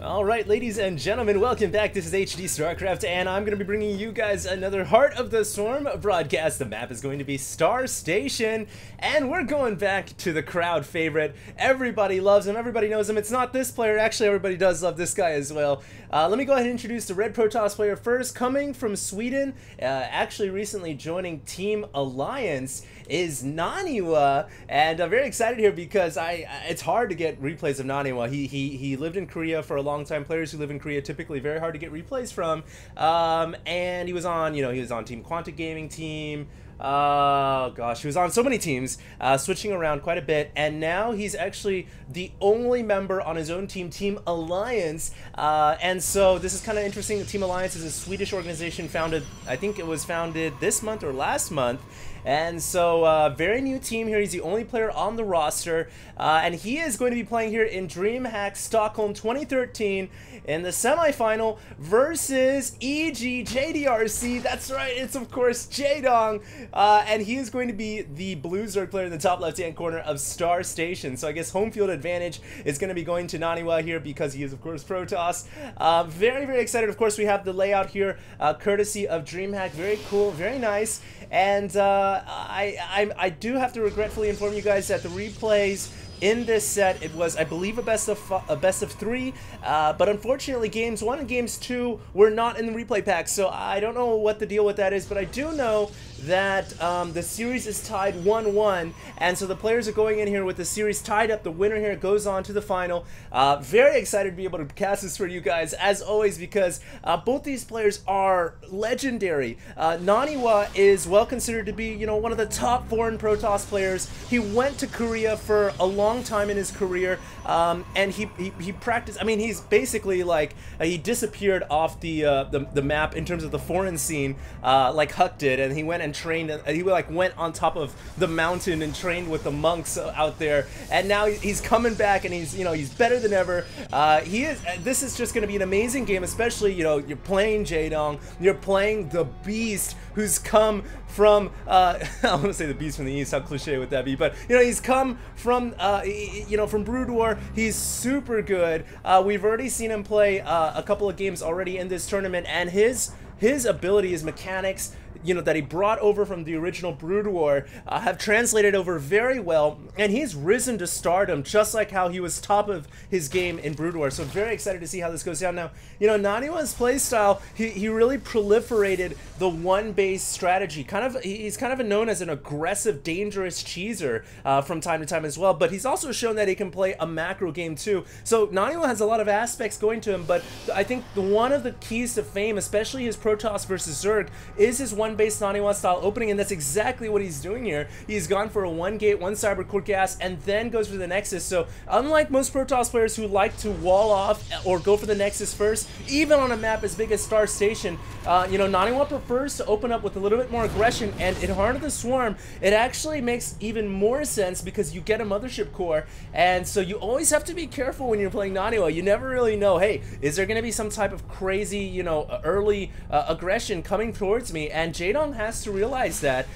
Alright, ladies and gentlemen, welcome back. This is HD Starcraft, and I'm going to be bringing you guys another Heart of the Storm broadcast. The map is going to be Star Station, and we're going back to the crowd favorite. Everybody loves him, everybody knows him. It's not this player, actually everybody does love this guy as well. Let me go ahead and introduce the Red Protoss player first. Coming from Sweden, actually recently joining Team Alliance, is Naniwa, and I'm very excited here because it's hard to get replays of Naniwa. He lived in Korea for a long time. Players who live in Korea typically very hard to get replays from, and he was on, he was on Team Quantic Gaming team. Oh gosh, he was on so many teams, switching around quite a bit, and now he's actually the only member on his own team, Team Alliance, and so this is kind of interesting. The Team Alliance is a Swedish organization founded, I think it was founded this month or last month, and so very new team here. He's the only player on the roster, and he is going to be playing here in DreamHack Stockholm 2013 in the semifinal versus EG.Jaedong. That's right, it's of course Jaedong, and he is going to be the blue Zerg player in the top left-hand corner of Star Station. So I guess home field advantage is going to be going to Naniwa here because he is of course Protoss. Very, very excited. Of course, we have the layout here, courtesy of DreamHack. Very cool, very nice. And I do have to regretfully inform you guys that the replays in this set, it was, I believe, a best of three, but unfortunately games 1 and games 2 were not in the replay pack, so I don't know what the deal with that is, but I do know that the series is tied 1-1, and so the players are going in here with the series tied up. The winner here goes on to the final. Very excited to be able to cast this for you guys, as always, because both these players are legendary. Naniwa is well considered to be, one of the top foreign Protoss players. He went to Korea for a long time in his career, and he practiced. I mean, he's basically like he disappeared off the map in terms of the foreign scene, like Huck did, and he went and trained. He like went on top of the mountain and trained with the monks out there, and now he's coming back, and he's better than ever. This is just going to be an amazing game, especially you're playing Jaedong, you're playing the beast who's come from I want to say the beast from the east. How cliche would that be? But he's come from from Brood War. He's super good. We've already seen him play a couple of games already in this tournament, and his ability, his mechanics, that he brought over from the original Brood War, have translated over very well, and he's risen to stardom just like how he was top of his game in Brood War. So very excited to see how this goes down. Now, Naniwa's playstyle, he really proliferated the one-base strategy. He's kind of known as an aggressive, dangerous cheeser from time to time as well, but he's also shown that he can play a macro game too. So Naniwa has a lot of aspects going to him, but I think one of the keys to fame, especially his Protoss versus Zerg, is his one-base Naniwa style opening, and that's exactly what he's doing here. He's gone for a 1-gate, 1 cyber core gas, and then goes for the Nexus. So unlike most Protoss players who like to wall off or go for the Nexus first, even on a map as big as Star Station, Naniwa prefers to open up with a little bit more aggression, and in Heart of the Swarm, it actually makes even more sense because you get a mothership core, and so you always have to be careful when you're playing Naniwa. You never really know, hey, is there going to be some type of crazy, early aggression coming towards me? And Jaedong has to realize that.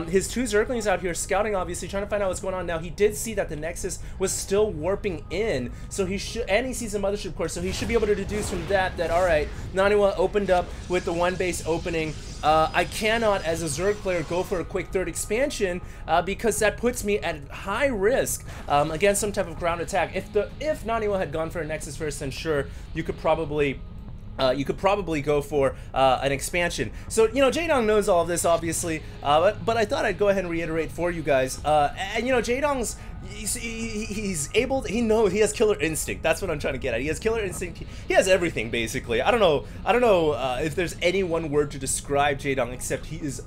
His 2 Zerglings out here scouting, obviously, trying to find out what's going on. Now, he did see that the Nexus was still warping in, so he sees the mothership core, so he should be able to deduce from that alright, Naniwa opened up with the 1-base opening. I cannot, as a Zerg player, go for a quick 3rd expansion because that puts me at high risk against some type of ground attack. If Naniwa had gone for a Nexus first, then sure, you could probably go for an expansion. So, Jaedong knows all of this, obviously, but I thought I'd go ahead and reiterate for you guys. And, Jaedong's, he has killer instinct. That's what I'm trying to get at. He has killer instinct. He has everything, basically. I don't know if there's any one word to describe Jaedong except he's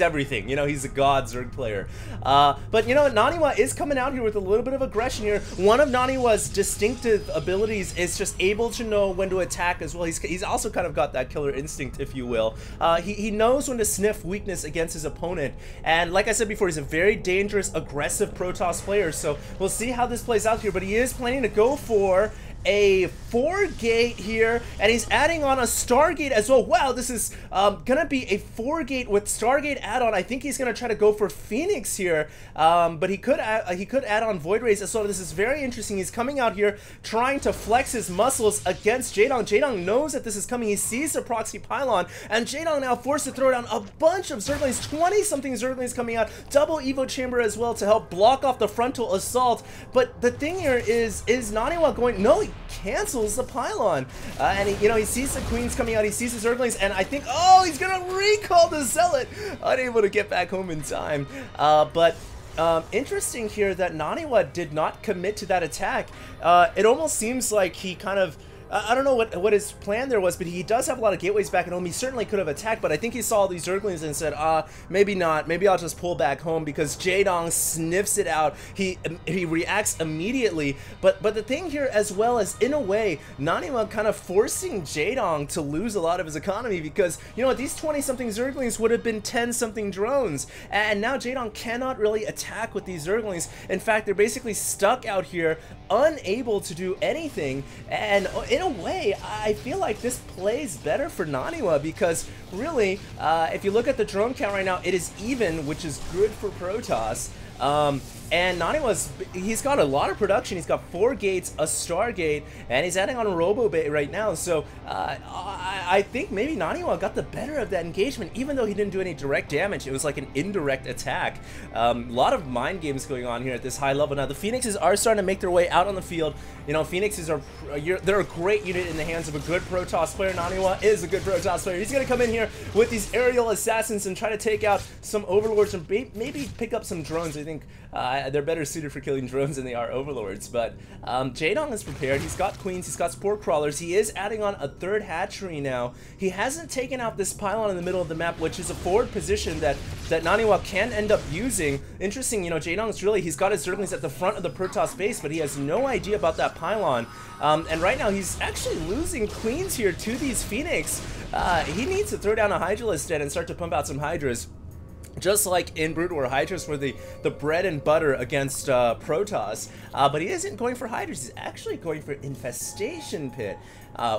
everything. He's a god Zerg player. But Naniwa is coming out here with a little bit of aggression here. One of Naniwa's distinctive abilities is just able to know when to attack as well. He's also kind of got that killer instinct, if you will. He knows when to sniff weakness against his opponent, and like I said before, he's a very dangerous, aggressive Protoss player, so we'll see how this plays out here, but he is planning to go for a 4-gate here, and he's adding on a Stargate as well. Wow, this is gonna be a 4-gate with Stargate add-on. I think he's gonna try to go for Phoenix here, but he could add on Void Rays as well. This is very interesting. He's coming out here trying to flex his muscles against Jaedong. Jaedong knows that this is coming. He sees the proxy pylon, and Jaedong now forced to throw down a bunch of Zerglings, 20-something Zerglings coming out, double Evo Chamber as well to help block off the frontal assault. But the thing here is Naniwa going, no, he cancels the pylon, and he sees the queens coming out, he sees the Zerglings, and I think, oh, he's gonna recall the Zealot, unable to get back home in time. But interesting here that Naniwa did not commit to that attack. It almost seems like he kind of, I don't know what his plan there was, but he does have a lot of gateways back at home. He certainly could have attacked, but I think he saw these Zerglings and said, maybe not. Maybe I'll just pull back home, because Jaedong sniffs it out. He reacts immediately. But the thing here as well is, in a way, Naniwa kind of forcing Jaedong to lose a lot of his economy, because, you know what, these 20-something Zerglings would have been 10-something drones. And now Jaedong cannot really attack with these Zerglings. In fact, they're basically stuck out here, unable to do anything. And in a way, I feel like this plays better for Naniwa, because really, if you look at the drone count right now, it is even, which is good for Protoss. And Naniwa's, he's got a lot of production. He's got 4 gates, a Stargate, and he's adding on a Robo Bay right now. So I think maybe Naniwa got the better of that engagement, even though he didn't do any direct damage. It was like an indirect attack. A lot of mind games going on here at this high level. Now the Phoenixes are starting to make their way out on the field. You know, Phoenixes are, they're a great unit in the hands of a good Protoss player. Naniwa is a good Protoss player. He's going to come in here with these aerial assassins and try to take out some overlords and maybe pick up some drones. I think they're better suited for killing drones than they are overlords. But Jaedong is prepared. He's got queens. He's got spore crawlers. He is adding on a 3rd hatchery now. He hasn't taken out this pylon in the middle of the map, which is a forward position that Naniwa can end up using. Interesting, you know, Jaedong's really, he's got his Zerglings at the front of the Protoss base, but he has no idea about that pylon. And right now he's actually losing queens here to these Phoenix. He needs to throw down a Hydralisk Den and start to pump out some Hydras. Just like in Brood War, Hydras were the bread and butter against Protoss, but he isn't going for Hydras. He's actually going for Infestation Pit,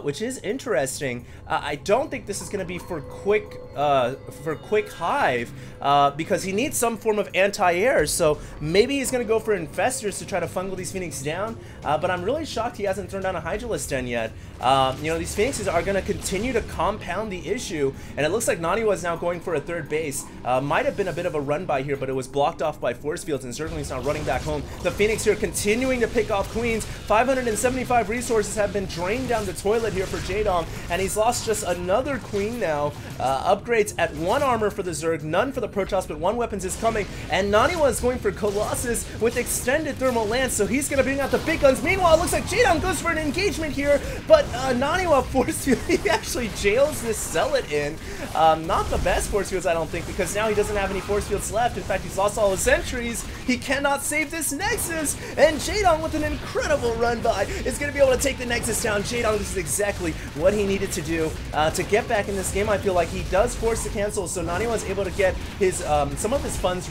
which is interesting. I don't think this is going to be for quick hive, because he needs some form of anti-air. So maybe he's going to go for Infestors to try to fungal these Phoenix down. But I'm really shocked he hasn't thrown down a Hydralisk Den yet. You know, these Phoenixes are going to continue to compound the issue, and it looks like Naniwa is now going for a 3rd base. Might have been a bit of a run by here, but it was blocked off by force fields, and Zergling's now running back home. The Phoenix here continuing to pick off queens. 575 resources have been drained down the toilet here for Jaedong, and he's lost just another queen now. Upgrades at 1 armor for the Zerg, none for the Protoss, but 1 weapons is coming, and Naniwa is going for Colossus with extended thermal lance, so he's going to bring out the big guns. Meanwhile, it looks like Jaedong goes for an engagement here, but Naniwa force field, he actually jails this Zealot in. Not the best force fields, I don't think, because now he doesn't have any force fields left. In fact, he's lost all his sentries. He cannot save this Nexus, and Jaedong with an incredible run by is going to be able to take the Nexus down. Jaedong, this is exactly what he needed to do to get back in this game. I feel like he does force the cancel, so Naniwa was able to get his some of his funds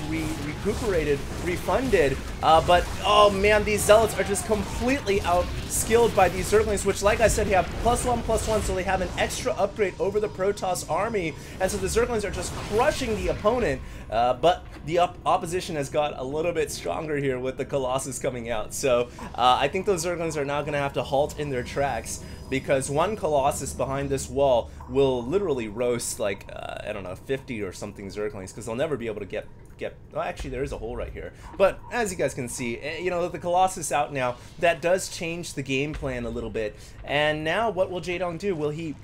refunded. But oh man, these Zealots are just completely out-skilled by these Zerglings, which, like I said, he have +1/+1, so they have an extra upgrade over the Protoss army, and so the Zerglings are just crushing the opponent. But the opposition has got a little bit stronger here with the Colossus coming out. So I think those Zerglings are now going to have to halt in their tracks, because 1 Colossus behind this wall will literally roast, like, I don't know, 50 or something Zerglings, because they'll never be able to get well, actually there is a hole right here, but as you guys can see, you know, the Colossus out now, that does change the game plan a little bit. And now what will Jaedong do? Will he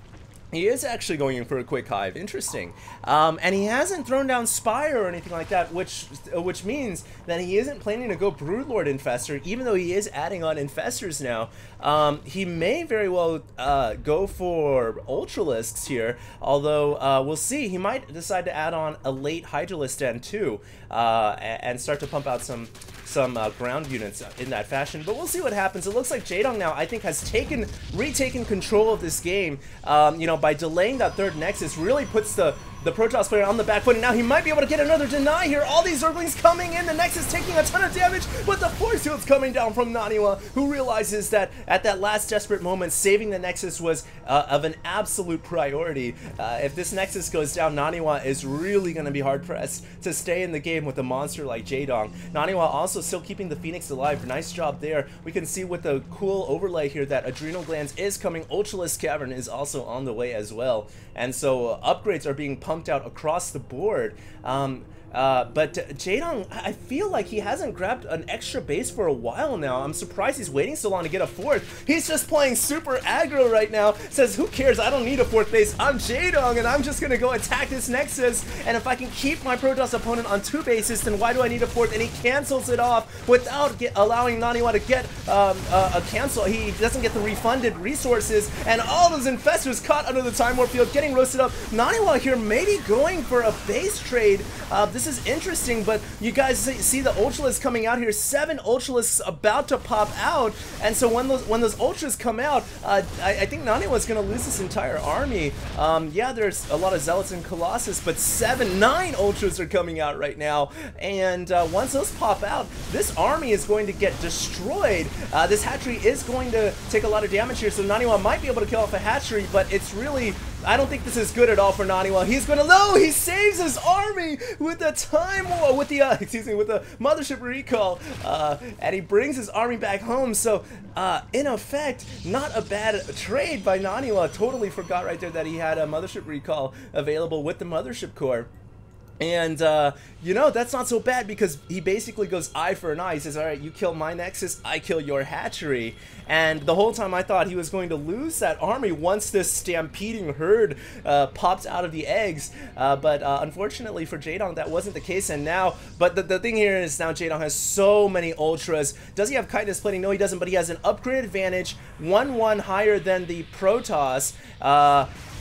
is actually going in for a quick hive. Interesting. And he hasn't thrown down Spire or anything like that, which means that he isn't planning to go Broodlord Infestor, even though he is adding on Infestors now. He may very well go for Ultralisks here, although we'll see. He might decide to add on a late Hydralisk Den too, and start to pump out some ground units in that fashion, but we'll see what happens. It looks like Jaedong now, I think, has retaken control of this game. You know, by delaying that 3rd Nexus, really puts the the Protoss player on the back foot, and now he might be able to get another deny here. All these Zerglings coming in, the Nexus taking a ton of damage, but the force field's coming down from Naniwa, who realizes that at that last desperate moment, saving the Nexus was of an absolute priority. If this Nexus goes down, Naniwa is really going to be hard-pressed to stay in the game with a monster like Jaedong. Naniwa also still keeping the Phoenix alive. Nice job there. We can see with the cool overlay here that Adrenal Glands is coming. Ultralisk Cavern is also on the way as well. And so upgrades are being pumped out across the board. But Jaedong, I feel like he hasn't grabbed an extra base for a while now. I'm surprised he's waiting so long to get a fourth. He's just playing super aggro right now. Says, who cares? I don't need a fourth base. I'm Jaedong, and I'm just going to go attack this Nexus. And if I can keep my Protoss opponent on 2 bases, then why do I need a fourth? And he cancels it off without allowing Naniwa to get a cancel. He doesn't get the refunded resources. And all those Infestors caught under the Time Warp field, getting roasted up. Naniwa here maybe going for a base trade. This is interesting, but you guys see the Ultralisks coming out here. 7 Ultralisks about to pop out, and so when those Ultras come out, I think Naniwa's going to lose this entire army. Yeah, there's a lot of Zealots and Colossus, but 9 Ultras are coming out right now, and once those pop out, this army is going to get destroyed. This hatchery is going to take a lot of damage here, so Naniwa might be able to kill off a hatchery, but it's really, I don't think this is good at all for Naniwa. He's gonna, no, he saves his army with the with the Mothership recall, and he brings his army back home. So, in effect, not a bad trade by Naniwa. Totally forgot right there that he had a Mothership recall available with the Mothership core. And, you know, that's not so bad because he basically goes eye for an eye. He says, all right, you kill my Nexus, I kill your hatchery. And the whole time I thought he was going to lose that army once this stampeding herd popped out of the eggs. But unfortunately for Jaedong, that wasn't the case. And now, but the thing here is now Jaedong has so many Ultras. Does he have Chitinous Plating? No, he doesn't, but he has an upgrade advantage, 1-1 higher than the Protoss.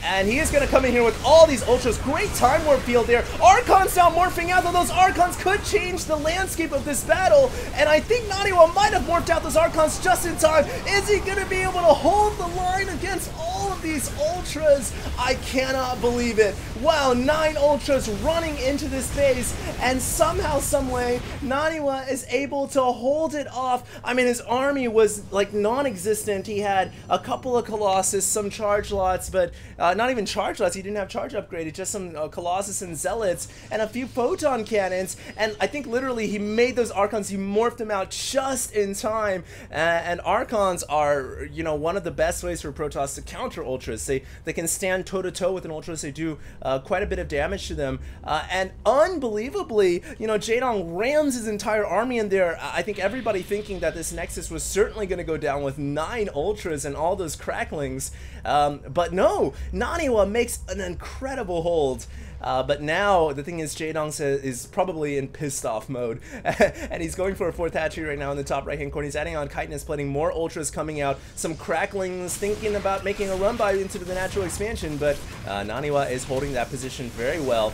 And he is going to come in here with all these Ultras. Great Time Warp field there. Archons now morphing out, though those Archons could change the landscape of this battle. And I think Naniwa might have morphed out those Archons just in time. Is he going to be able to hold the line against all of these Ultras? I cannot believe it. Wow, 9 Ultras running into this base. And somehow, someway, Naniwa is able to hold it off. I mean, his army was like non-existent. He had a couple of Colossus, some charge lots, but not even charge lots. He didn't have charge upgraded, just some Colossus and Zealots and a few photon cannons. And I think literally he made those Archons, he morphed them out just in time. And Archons are, you know, one of the best ways for Protoss to counter Ultras. They can stand toe-to-toe with an Ultras. They do quite a bit of damage to them. And unbelievably, you know, Jaedong rams his entire army in there. I think everybody thinking that this Nexus was certainly going to go down with 9 Ultras and all those cracklings. But no, Naniwa makes an incredible hold. But now, the thing is, Jaedong is probably in pissed off mode. And he's going for a 4th hatchery right now in the top right hand corner. He's adding on Chitinous Plating, more Ultras coming out, some cracklings, thinking about making a run by into the natural expansion. But Naniwa is holding that position very well.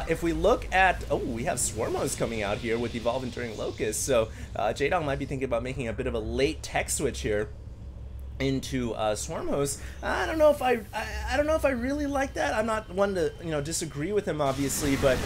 If we look at, oh, we have Swarmos coming out here with Evolve Enduring Locust. So Jaedong might be thinking about making a bit of a late tech switch here into Swarmos. I don't know if I really like that. I'm not one to, you know, disagree with him obviously, but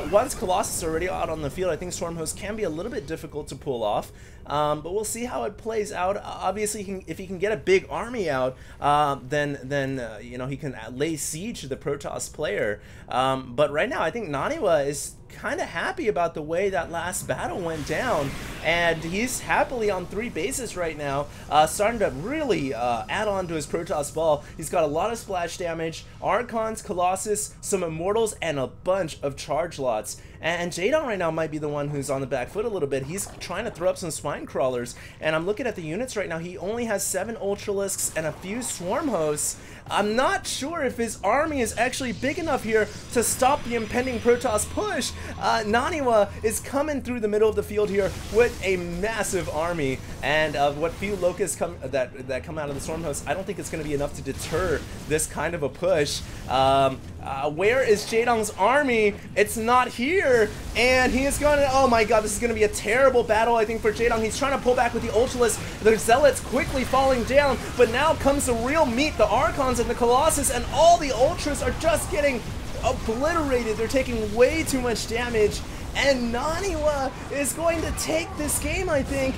once Colossus are already out on the field, I think Swarmos can be a little bit difficult to pull off. But we'll see how it plays out. Obviously, if he can get a big army out, then you know, he can lay siege to the Protoss player. But right now, I think Naniwa is kind of happy about the way that last battle went down, and he's happily on 3 bases right now, starting to really add on to his Protoss ball. He's got a lot of splash damage, Archons, Colossus, some Immortals, and a bunch of charge lots. And Jaedong right now might be the one who's on the back foot a little bit. He's trying to throw up some Spine Crawlers, and I'm looking at the units right now. He only has 7 Ultralisks and a few Swarm Hosts. I'm not sure if his army is actually big enough here to stop the impending Protoss push. Naniwa is coming through the middle of the field here with a massive army, and what few Locusts that come out of the Swarm Hosts, I don't think it's going to be enough to deter this kind of a push. Where is Jaedong's army? It's not here, and he is going to, oh my god, this is going to be a terrible battle, I think, for Jaedong. He's trying to pull back with the Ultralisk, the Zealots quickly falling down, but now comes the real meat, the Archons and the Colossus, and all the Ultras are just getting obliterated. They're taking way too much damage. And Naniwa is going to take this game, I think.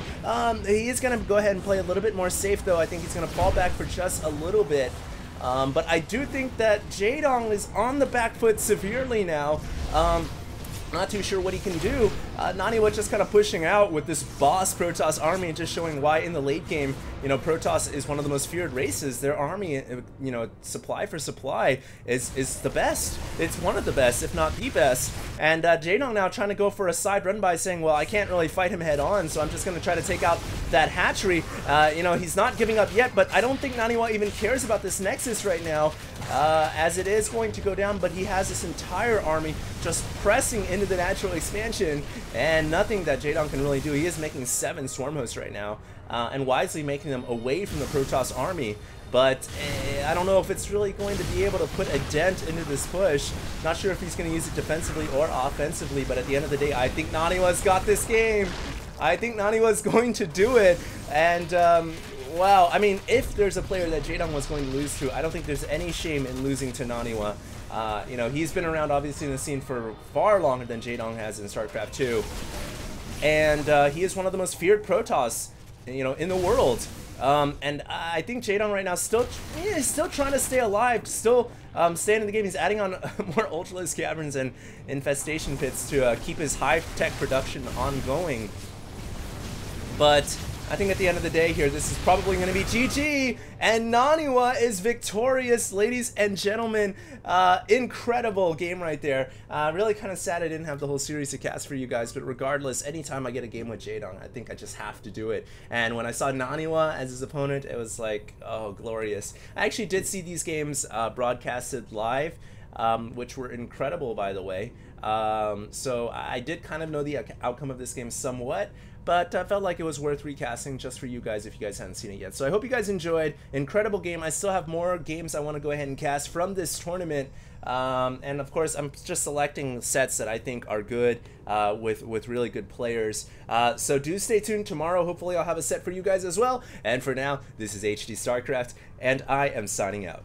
He is going to go ahead and play a little bit more safe, though. I think he's going to fall back for just a little bit. But I do think that Jaedong is on the back foot severely now. Not too sure what he can do. Naniwa just kind of pushing out with this boss Protoss army and just showing why in the late game, you know, Protoss is one of the most feared races. Their army, you know, supply for supply is the best. It's one of the best, if not the best. And Jaedong now trying to go for a side run by saying, well, I can't really fight him head on, so I'm just going to try to take out that hatchery. You know, he's not giving up yet, but I don't think Naniwa even cares about this Nexus right now, as it is going to go down, but he has this entire army just pressing into the natural expansion, and nothing that Jaedong can really do. He is making 7 Swarm Hosts right now, and wisely making them away from the Protoss army. But I don't know if it's really going to be able to put a dent into this push. Not sure if he's going to use it defensively or offensively, but at the end of the day, I think Naniwa's got this game. I think Naniwa's going to do it, and wow, I mean, if there's a player that Jaedong was going to lose to, I don't think there's any shame in losing to Naniwa. You know, he's been around obviously in the scene for far longer than Jaedong has in Starcraft 2. And he is one of the most feared Protoss, you know, in the world. And I think Jaedong right now still trying to stay alive, still staying in the game. He's adding on more Ultralisk Caverns and Infestation Pits to keep his high-tech production ongoing. But I think at the end of the day here, this is probably going to be GG, and Naniwa is victorious, ladies and gentlemen. Incredible game right there. Really kind of sad I didn't have the whole series to cast for you guys, but regardless, anytime I get a game with Jaedong, I think I just have to do it. And when I saw Naniwa as his opponent, it was like, oh, glorious. I actually did see these games broadcasted live, which were incredible, by the way. So I did kind of know the outcome of this game somewhat, but I felt like it was worth recasting just for you guys if you guys hadn't seen it yet. So I hope you guys enjoyed. Incredible game. I still have more games I want to go ahead and cast from this tournament. And of course, I'm just selecting sets that I think are good with really good players. So do stay tuned. Tomorrow, hopefully, I'll have a set for you guys as well. And for now, this is HD Starcraft, and I am signing out.